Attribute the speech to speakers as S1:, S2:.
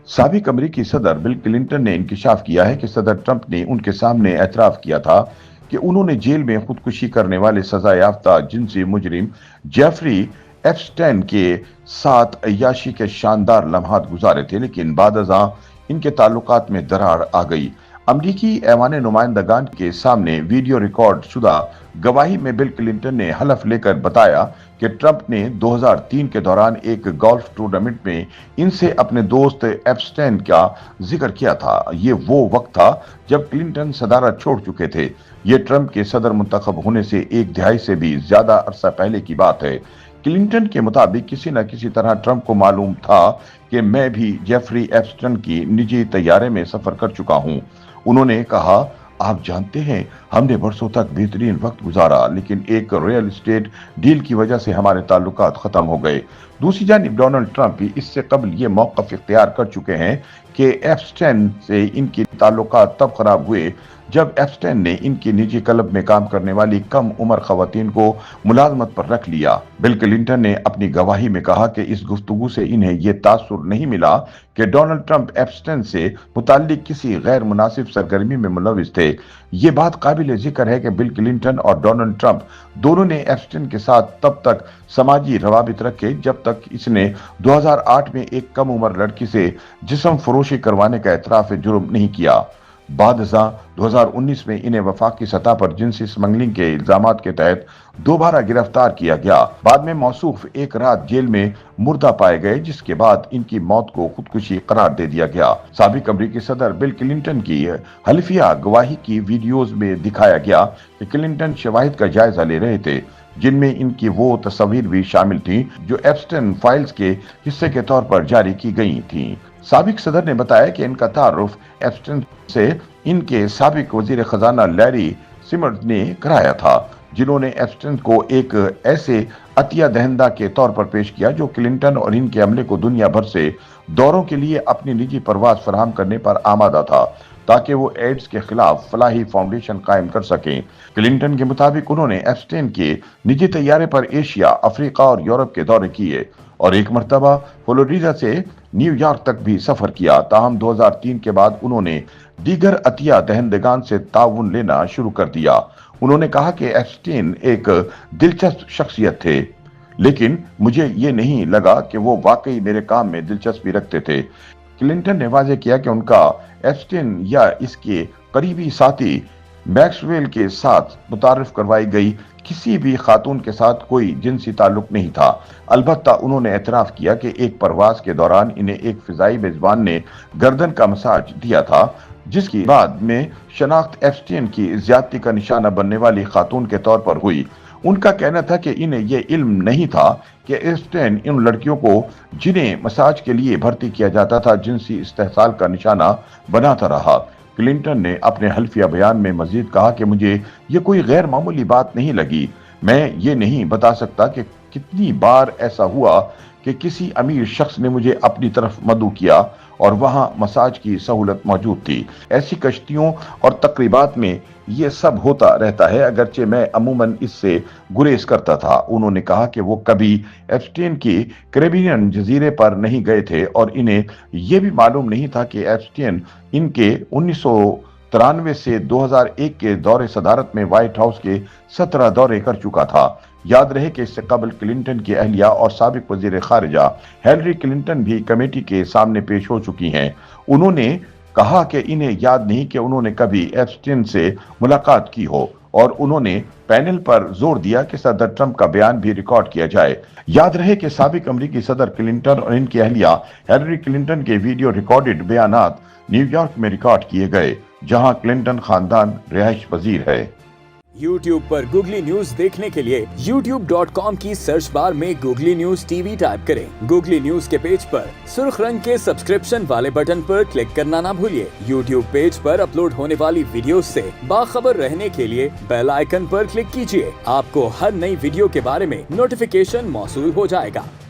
S1: साबिक अमेरिकी सदर बिल क्लिंटन ने इंकशाफ किया है कि सदर ट्रंप ने उनके सामने एतराफ किया था कि उन्होंने जेल में खुदकुशी करने वाले सजा याफ्ता जिनसी मुजरिम जेफरी एप्स्टाइन के साथ अय्याशी के शानदार लम्हात गुजारे थे, लेकिन बादअज़ां इनके ताल्लुकात में दरार आ गई। अमरीकी ऐवान नुमाइंदगान के सामने वीडियो रिकॉर्ड शुदा गवाही में बिल क्लिंटन ने हलफ लेकर बताया कि ट्रंप ने 2003 के दौरान एक गोल्फ टूर्नामेंट में इनसे अपने दोस्त एप्स्टाइन का जिक्र किया था। ये वो वक्त था जब क्लिंटन सदारत छोड़ चुके थे। ये ट्रंप के सदर मुंतखब होने से एक दिहाई से भी ज्यादा अरसा पहले की बात है। क्लिंटन के मुताबिक किसी न किसी तरह ट्रंप को मालूम था कि मैं भी जेफरी एप्स्टाइन की निजी तैयारे में सफर कर चुका हूं। उन्होंने कहा, आप जानते हैं हमने बरसों तक बेहतरीन वक्त गुजारा, लेकिन एक रियल एस्टेट डील की वजह से हमारे ताल्लुकात खत्म हो गए। दूसरी जानिब डोनाल्ड ट्रंप भी इससे कबल ये मौक़िफ़ इख्तियार कर चुके हैं कि एप्स्टाइन से इनके ताल्लुकात तब खराब हुए जब एप्स्टाइन ने इनकी निजी क्लब में काम करने वाली कम उम्र खवातीन को मुलाजमत पर रख लिया। बिल क्लिंटन ने अपनी गवाही में कहा कि इस गुफ्तगू से इन्हें यह तासुर नहीं मिला कि डोनाल्ड ट्रंप एप्स्टाइन से मुताल्लिक किसी गैर मुनासिब सरगर्मी में मुलविस थे। ये बात काबिल जिक्र है कि बिल क्लिंटन और डोनाल्ड ट्रंप दोनों ने एप्स्टाइन के साथ तब तक समाजी रवाबित रखे जब तक इसने 2008 में एक कम उम्र लड़की से जिस्म फरोशी करवाने का एतराफ जुर्म नहीं किया। बादअज़ां 2019 में इन्हें वफाकी सतह पर जिनसी स्मगलिंग के इल्जामात के तहत दोबारा गिरफ्तार किया गया। बाद में मौसूफ एक रात जेल में मुर्दा पाए गए, जिसके बाद इनकी मौत को खुदकुशी करार दे दिया गया। साबिक अमरीकी सदर बिल क्लिंटन की हल्फिया गवाही की वीडियोज में दिखाया गया कि क्लिंटन शवाहिद का जायजा ले रहे थे, जिनमें इनकी वो तस्वीर भी शामिल थी जो एप्स्टाइन फाइल्स के हिस्से के तौर पर जारी की गई थी। साबिक सदर ने बताया कि इनका तारुफ एप्स्टाइन से इनके साबिक वजीर खजाना लैरी सिमर्स ने कराया था, जिन्होंने एप्स्टाइन को एक ऐसे अतिया दहिंदा के तौर पर पेश किया जो क्लिंटन और इनके अमले को दुनिया भर से दौरों के लिए अपनी निजी परवाज फराहम करने पर आमादा था, ताकि वो एड्स के खिलाफ फलाही फाउंडेशन कायम कर सकें। क्लिंटन के मुताबिक उन्होंने एप्स्टाइन के निजी तैयारे पर एशिया, अफ्रीका और यूरोप के दौरे किए और एक मरतबा फ्लोरिडा से न्यूयॉर्क तक भी सफर किया। ताहम 2003 के बाद उन्होंने दीगर अतिया दहंदगान से ताउन लेना शुरू कर दिया। उन्होंने कहा कि एप्स्टाइन एक दिलचस्प शख्सियत थे, लेकिन मुझे ये नहीं लगा कि वो वाकई मेरे काम में दिलचस्पी रखते थे। क्लिंटन ने वाज़ेह किया कि उनका एप्स्टाइन या इसके करीबी साथी मैक्सवेल के साथ मुतारिफ करवाई गई किसी भी खातून के साथ कोई जिनसी ताल्लुक नहीं था। अलबत्ता उन्होंने एतराफ किया कि एक परवाज के दौरान इन्हें एक फिजाई मेजबान ने गर्दन का मसाज दिया था, जिसकी बाद में शनाख्त एप्स्टाइन की ज्यादती का निशाना बनने वाली खातून के तौर पर हुई। उनका कहना था कि इन्हें यह इल्म नहीं था कि एप्स्टाइन इन लड़कियों को जिन्हें मसाज के लिए भर्ती किया जाता था जिनसी इस्तेहसाल का निशाना बनाता रहा। क्लिंटन ने अपने हल्फिया बयान में मजीद कहा कि मुझे ये कोई गैर मामूली बात नहीं लगी। मैं ये नहीं बता सकता कि कितनी बार ऐसा हुआ कि किसी अमीर शख्स ने मुझे अपनी तरफ मदऊ किया और वहां मसाज की सहूलत मौजूद थी। ऐसी कश्तियों और तकरीबात में ये सब होता रहता है, अगरचे मैं अमूमन इससे गुरेज करता था। उन्होंने कहा कि वो कभी एप्स्टाइन के कैरिबियन जजीरे पर नहीं गए थे और इन्हें यह भी मालूम नहीं था कि एप्स्टाइन इनके 1993 से 2001 के दौरे सदारत में व्हाइट हाउस के 17 दौरे कर चुका था। याद रहे कि इससे कबल क्लिंटन की अहलिया और साबिक वजीर खारिजा हिलरी क्लिंटन भी कमेटी के सामने पेश हो चुकी हैं। उन्होंने कहा कि इन्हें याद नहीं कि उन्होंने कभी एप्स्टाइन से मुलाकात की हो और उन्होंने पैनल पर जोर दिया कि सदर ट्रंप का बयान भी रिकॉर्ड किया जाए। याद रहे कि साबिक अमरीकी सदर क्लिंटन और इनकी अहलिया हिलरी क्लिंटन के वीडियो रिकॉर्डेड बयानात न्यूयॉर्क में रिकॉर्ड किए गए, जहां क्लिंटन खानदान रिहाइश पजीर है।
S2: YouTube पर गूगली न्यूज देखने के लिए youtube.com की सर्च बार में गूगली न्यूज टीवी टाइप करें। गूगली न्यूज के पेज पर सुर्ख रंग के सब्सक्रिप्शन वाले बटन पर क्लिक करना ना भूलिए। YouTube पेज पर अपलोड होने वाली वीडियोस से बाखबर रहने के लिए बेल आइकन पर क्लिक कीजिए। आपको हर नई वीडियो के बारे में नोटिफिकेशन मौसूल हो जाएगा।